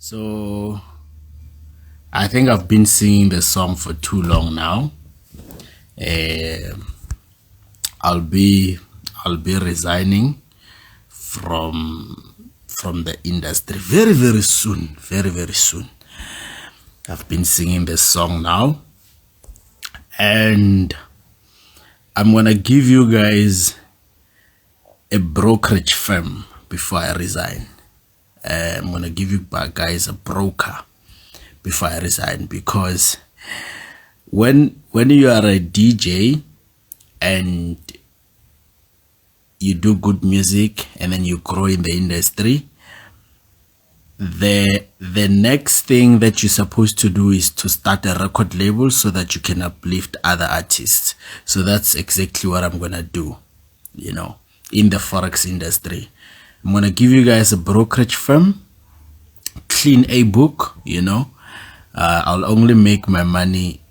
So I think I've been singing the song for too long now. I'll be resigning from the industry very soon, very soon. I've been singing this song now, and I'm gonna give you guys a brokerage firm before I resign. I'm gonna give you guys a broker before I resign, because when you are a DJ and you do good music and then you grow in the industry, the next thing that you're supposed to do is to start a record label so that you can uplift other artists. So that's exactly what I'm gonna do, in the Forex industry. I'm gonna give you guys a brokerage firm, clean a book. I'll only make my money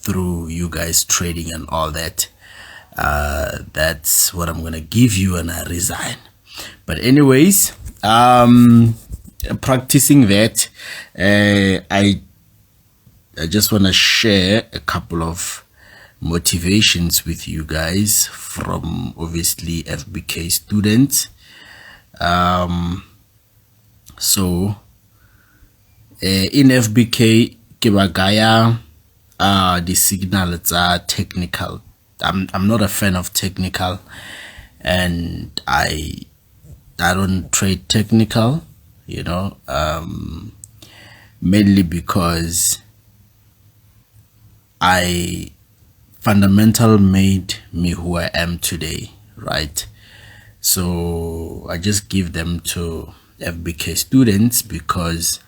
through you guys trading and all that. That's what I'm gonna give you when I resign. But anyways, practicing that, I just want to share a couple of motivations with you guys from obviously FBK students. So in FBK ke bagaya the signals are technical. I'm not a fan of technical, and I don't trade technical, mainly because fundamental made me who I am today, right? So I just give them to FBK students because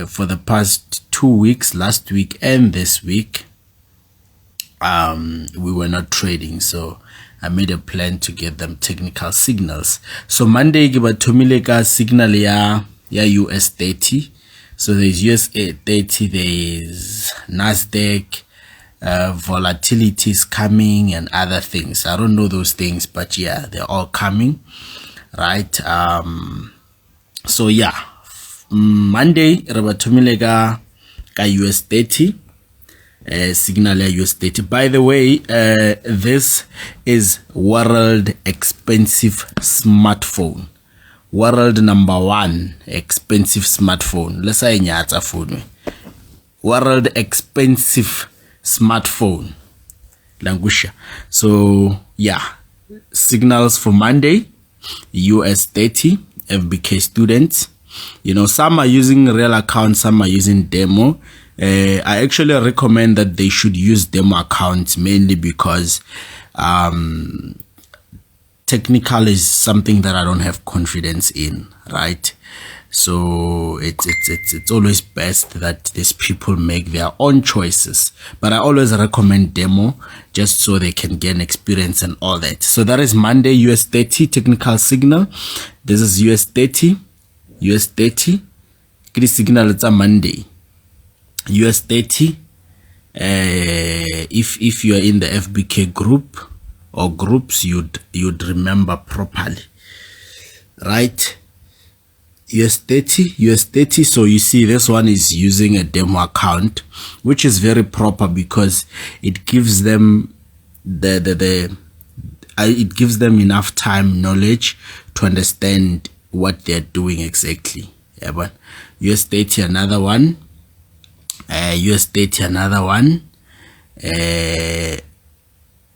for the past 2 weeks, last week and this week, we were not trading, so I made a plan to get them technical signals. So Monday give a Tsekeleke signal ya US 30. So there's US 30, there's Nasdaq, volatility is coming and other things. I don't know those things, but yeah, they're all coming, right? So yeah, Monday reba Tsekeleke ka US 30. Signal US 30. By the way, this is world expensive smartphone, world #1 expensive smartphone. Let's say nyatsa phone, world expensive smartphone langusha. So yeah, signals for Monday US 30 FBK students. Some are using real accounts, some are using demo. I actually recommend that they should use demo accounts, mainly because technical is something that I don't have confidence in, right? So it's always best that these people make their own choices, but I always recommend demo just so they can gain experience and all that. So that is Monday US 30 technical signal. This is US 30 signal. It's a Monday US 30. If you are in the FBK group or groups, you'd remember properly, right? US 30. So you see this one is using a demo account, which is very proper because it gives them it gives them enough time, knowledge to understand what they're doing exactly. Yeah, but US 30 another one. US 30 another one.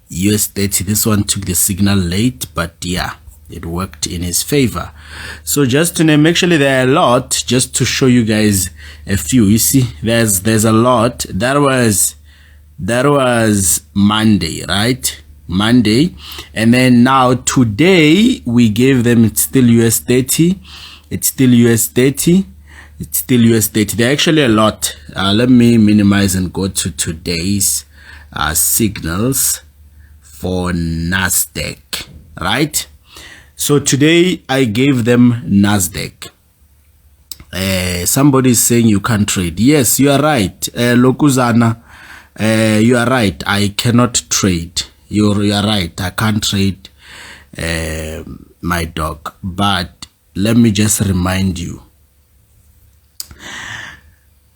US 30, this one took the signal late, but yeah, it worked in his favor. So just to name, actually there are a lot, just to show you guys a few. You see, there's a lot. That was Monday, right? Monday. And then now today we gave them, it's still US 30. It's still US 30. It's still US 30. There are actually a lot. Let me minimize and go to today's signals for Nasdaq, right? So today I gave them Nasdaq. Somebody is saying you can't trade. Yes, you are right. Lokuzana, you are right. I cannot trade. You are right. I can't trade my dog. But let me just remind you,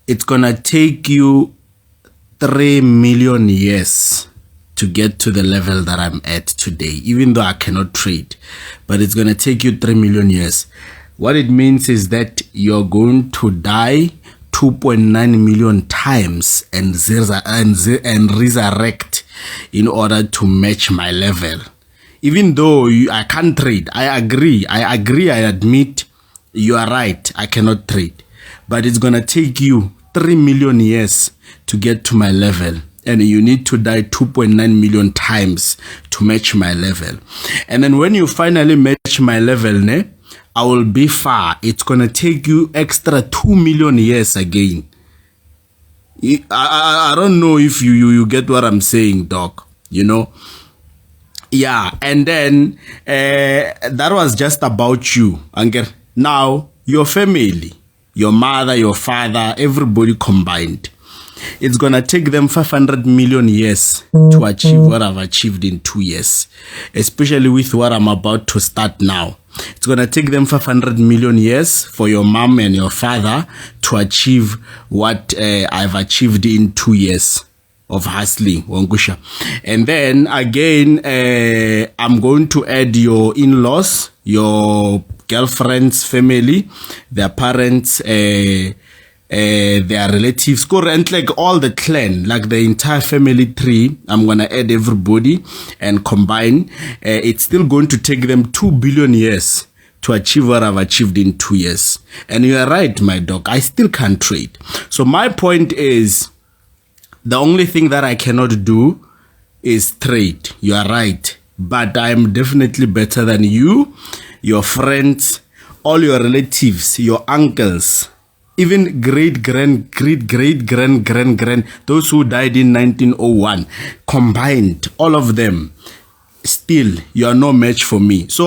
it's gonna take you 3 million years to get to the level that I'm at today, even though I cannot trade, but it's gonna take you 3 million years. What it means is that you're going to die 2.9 million times and resurrect in order to match my level. Even though I can't trade, I agree, I admit you are right, I cannot trade, but it's gonna take you 3 million years to get to my level, and you need to die 2.9 million times to match my level. And then when you finally match my level, I will be far. It's gonna take you extra 2 million years again. I don't know if you get what I'm saying, dog. You know? Yeah, and then that was just about you, Anger. Now, your family, your mother, your father, everybody combined, it's gonna take them 500 million years to achieve what I've achieved in 2 years, especially with what I'm about to start now. It's gonna take them 500 million years for your mom and your father to achieve what I've achieved in 2 years of hustling, Wangusha. And then again, I'm going to add your in-laws, your girlfriend's family, their parents, their relatives, and like all the clan, like the entire family tree. I'm gonna add everybody and combine. It's still going to take them 2 billion years to achieve what I've achieved in 2 years. And you are right, my dog, I still can't trade. So my point is, the only thing that I cannot do is trade. You are right, but I'm definitely better than you, your friends, all your relatives, your uncles, even great grand, those who died in 1901, combined, all of them, still you are no match for me. So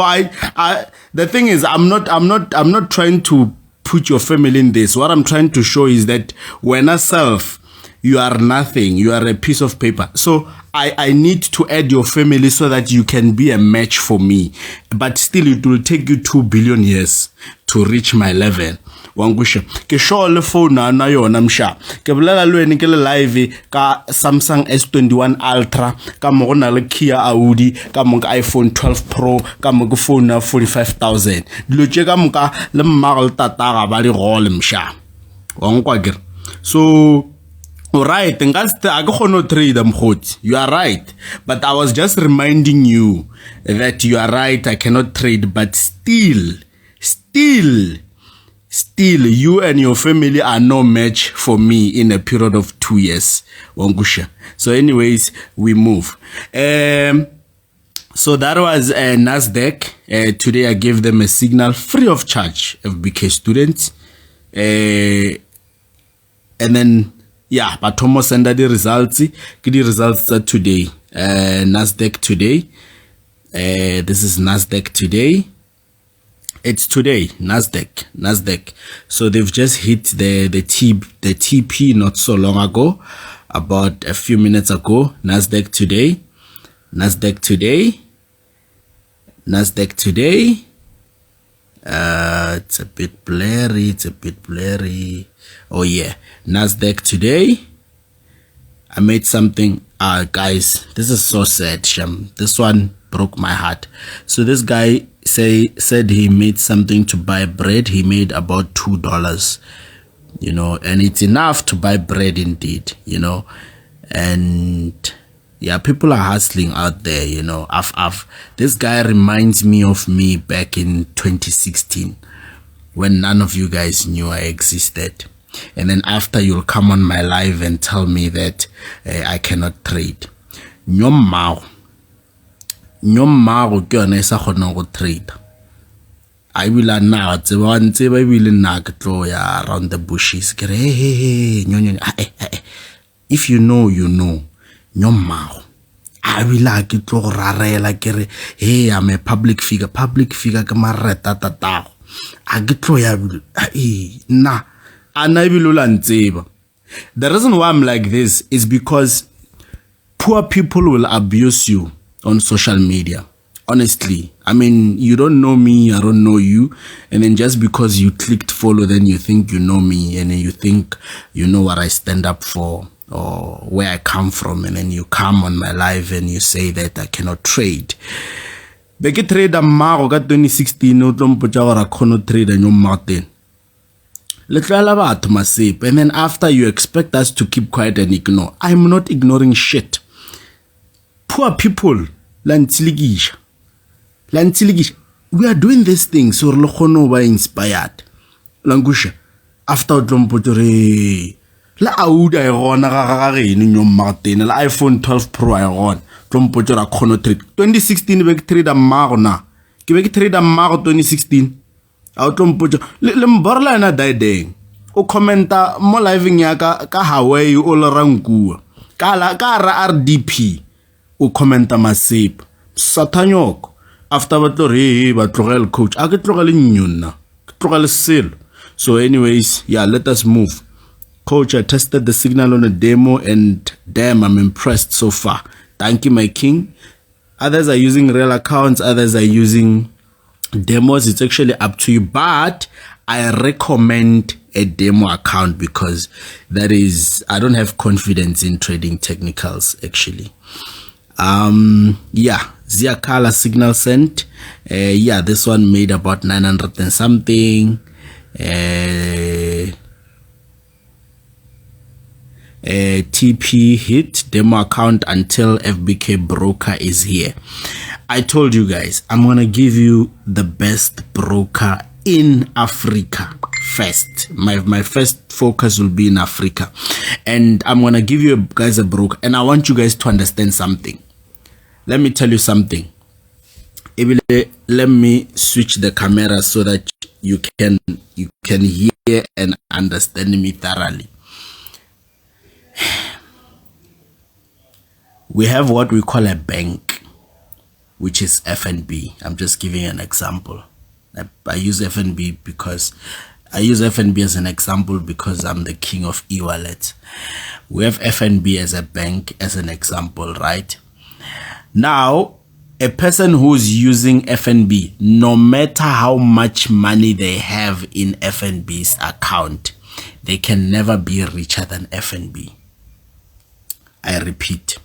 the thing is, I'm not trying to put your family in this. What I'm trying to show is that when I self, you are nothing, you are a piece of paper. So I need to add your family so that you can be a match for me, but still it will take you 2 billion years to reach my level. Wangusha ke show le phone na yona msha ke bolela le wena ke le live ka Samsung S21 Ultra, ka mo gona le Kia Audi, ka mo iPhone 12 Pro, ka mo phone na 45,000 dilo tše ka moka le mmago le tataga ba di gole msha wankwa gere. So alright, you are right, but I was just reminding you that you are right, I cannot trade, but still you and your family are no match for me in a period of 2 years, Wangusha. So anyways, we move. So that was Nasdaq. Today I gave them a signal free of charge, FBK students. And then yeah, but Thomas send the results. Get the results today. Nasdaq today. This is Nasdaq today. It's today, Nasdaq. So they've just hit the TP not so long ago, about a few minutes ago. Nasdaq today. It's a bit blurry. Oh yeah, Nasdaq today. I made something. Guys, this is so sad, Sham. This one broke my heart. So this guy said he made something to buy bread. He made about $2, you know, and it's enough to buy bread indeed, you know. And yeah, people are hustling out there, you know. This guy reminds me of me back in 2016 when none of you guys knew I existed. And then after, you'll come on my live and tell me that I cannot trade. Nyomao ke yona e sa kgonang go trade. I will now around the bushes. Hey, if you know, you know. Nyomao I will like it to rarela kere. Hey, I'm a public figure ke mareta tata. I get to ya nah. The reason why I'm like this is because poor people will abuse you on social media. Honestly, I mean, you don't know me, I don't know you, and then just because you clicked follow, then you think you know me, and then you think you know what I stand up for or where I come from, and then you come on my live and you say that I cannot trade. Beke trade a mago ka 2016 o tlompotsa gore a kgone trade a nyo Martin. Letlala batho masip, and then after you expect us to keep quiet and ignore. I'm not ignoring shit. Poor people, we are doing these things so re kgone ba inspired. Langusha after tlompotore la auda e gona ga reno nyo Martin la iPhone 12 Pro e gona tlompotore a kgone trade 2016 be ke trade a mago na ke be ke trade a mago 2016 a tlompotore le mborla na daideng o commenta mo living ya ka Hawaii o le rankua ka ra RDP o commenta masip satanyoko after ba tlogel coach a ke tlogele nyonna ke tlogele selo. So anyways, yeah, let us move. Coach, I tested the signal on a demo and damn, I'm impressed so far. Thank you, my king. Others are using real accounts, others are using demos. It's actually up to you, but I recommend a demo account because that is, I don't have confidence in trading technicals actually. Yeah, Ziakala signal sent. Yeah, this one made about 900 and something. TP hit demo account until FBK broker is here. I told you guys, I'm gonna give you the best broker in Africa first. My first focus will be in Africa, and I'm gonna give you guys a broker, and I want you guys to understand something. Let me tell you something. Let me switch the camera so that you can hear and understand me thoroughly. We have what we call a bank, which is FNB. I'm just giving an example. I use FNB because I use FNB as an example because I'm the king of e-wallets. We have FNB as a bank as an example, right? Now, a person who's using FNB, no matter how much money they have in FNB's account, they can never be richer than FNB. I repeat,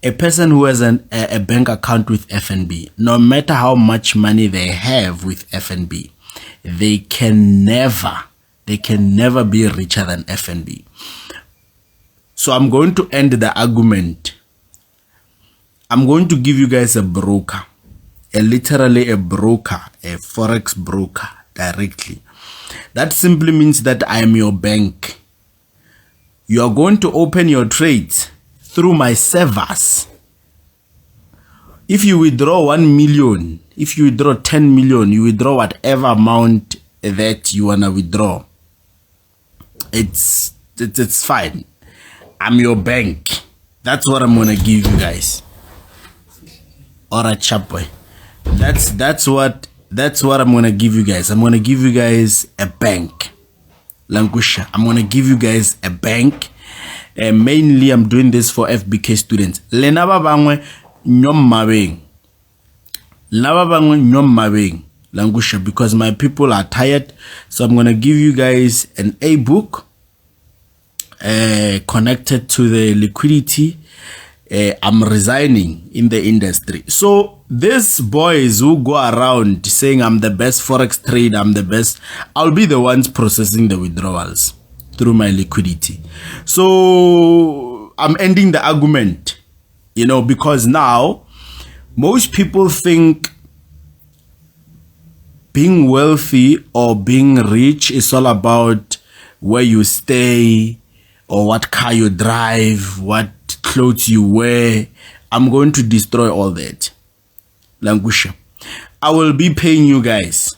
a person who has a bank account with FNB, no matter how much money they have with FNB, they can never be richer than FNB. So I'm going to end the argument. I'm going to give you guys a broker, literally a broker, a Forex broker directly. That simply means that I am your bank. You are going to open your trades through my servers. If you withdraw 1 million, if you withdraw 10 million, you withdraw whatever amount that you want to withdraw. It's fine. I'm your bank. That's what I'm going to give you guys. Alright, chapboy. That's what I'm gonna give you guys. I'm gonna give you guys a bank. Langusha. I'm gonna give you guys a bank. Mainly I'm doing this for FBK students. Lenaba bangwe nyom mabeng. Laba bangwe nyom mabeng. Langusha, because my people are tired. So I'm gonna give you guys an e-book connected to the liquidity. I'm resigning in the industry. So these boys who go around saying I'm the best Forex trader, I'm the best, I'll be the ones processing the withdrawals through my liquidity. So I'm ending the argument, you know, because now most people think being wealthy or being rich is all about where you stay or what car you drive, what clothes you wear. I'm going to destroy all that. Langusha, I will be paying you guys.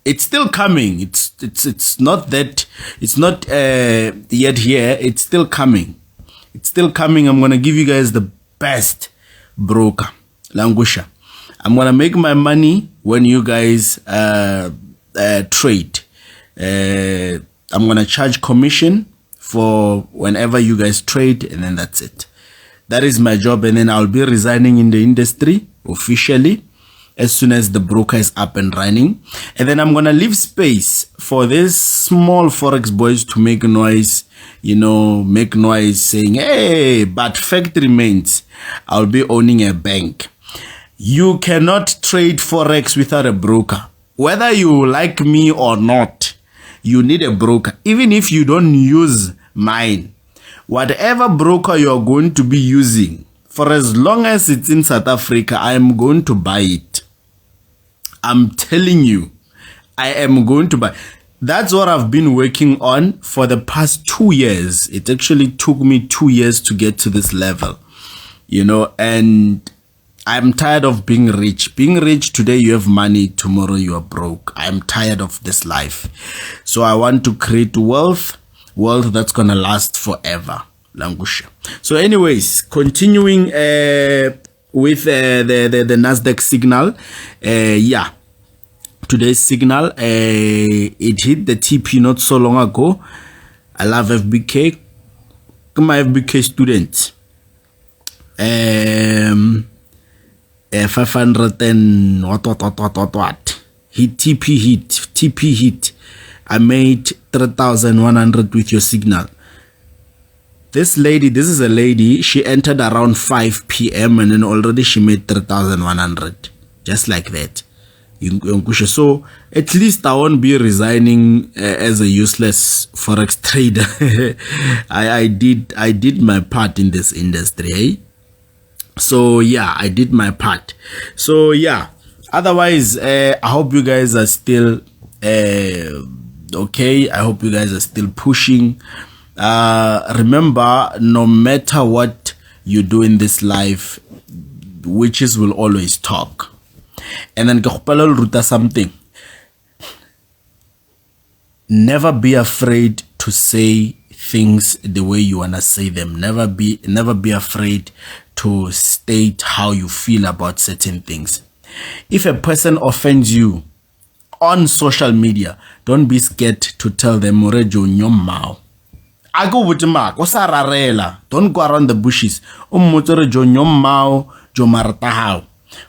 It's still coming. It's not that it's not yet here. It's still coming. It's still coming. I'm gonna give you guys the best broker. Langusha, I'm gonna make my money when you guys trade. I'm gonna charge commission for whenever you guys trade, and then that's it. That is my job, and then I'll be resigning in the industry officially as soon as the broker is up and running. And then I'm gonna leave space for this small Forex boys to make noise, make noise saying, hey, but fact remains, I'll be owning a bank. You cannot trade Forex without a broker. Whether you like me or not, you need a broker. Even if you don't use mine, whatever broker you're going to be using, for as long as it's in South Africa, I am going to buy it. I'm telling you, I am going to buy. That's what I've been working on for the past 2 years. It actually took me 2 years to get to this level, and I'm tired of being rich. Being rich, today you have money, tomorrow you are broke. I'm tired of this life. So I want to create wealth that's going to last forever. Langusha. So anyways, continuing with the Nasdaq signal. Today's signal, it hit the TP not so long ago. I love FBK. My FBK students. 500 and what. Hit TP hit. I made 3,100 with your signal. This is a lady, she entered around 5 p.m. and then already she made 3,100. Just like that. So at least I won't be resigning as a useless Forex trader. I did my part in this industry, eh? So yeah, I did my part. So yeah, otherwise I hope you guys are still okay. I hope you guys are still pushing. Remember, no matter what you do in this life, witches will always talk. And then ruta something. Never be afraid to say things the way you wanna say them. Never be afraid to state how you feel about certain things. If a person offends you on social media, don't be scared to tell them Morejo nyomao. I go with Mark. Don't go around the bushes.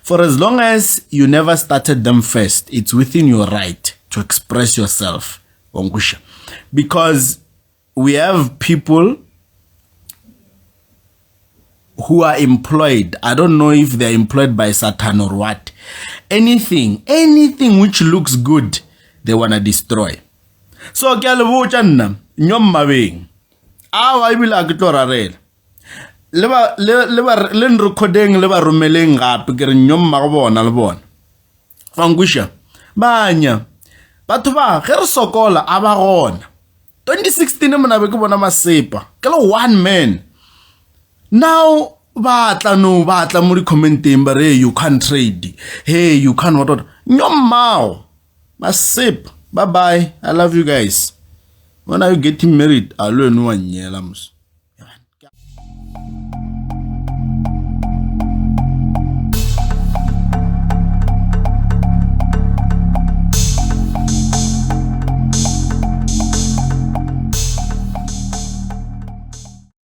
For as long as you never started them first, it's within your right to express yourself. Because we have people who are employed. I don't know if they're employed by Satan or what. Anything which looks good, they want to destroy. So, I will agtorarel. Leba recording leba rumeleng gape ke re nyom ma go bona le bona. Fangusha. Banya. Batho ba ge re sokola a ba gona. 2016 mona be ke bona masepa. Ke le one man. Now batla mo di commenting ba re you can't trade. Hey, you can't what. Nyom mao. Masepa. Bye bye. I love you guys. When are you getting married? I'll learn one year.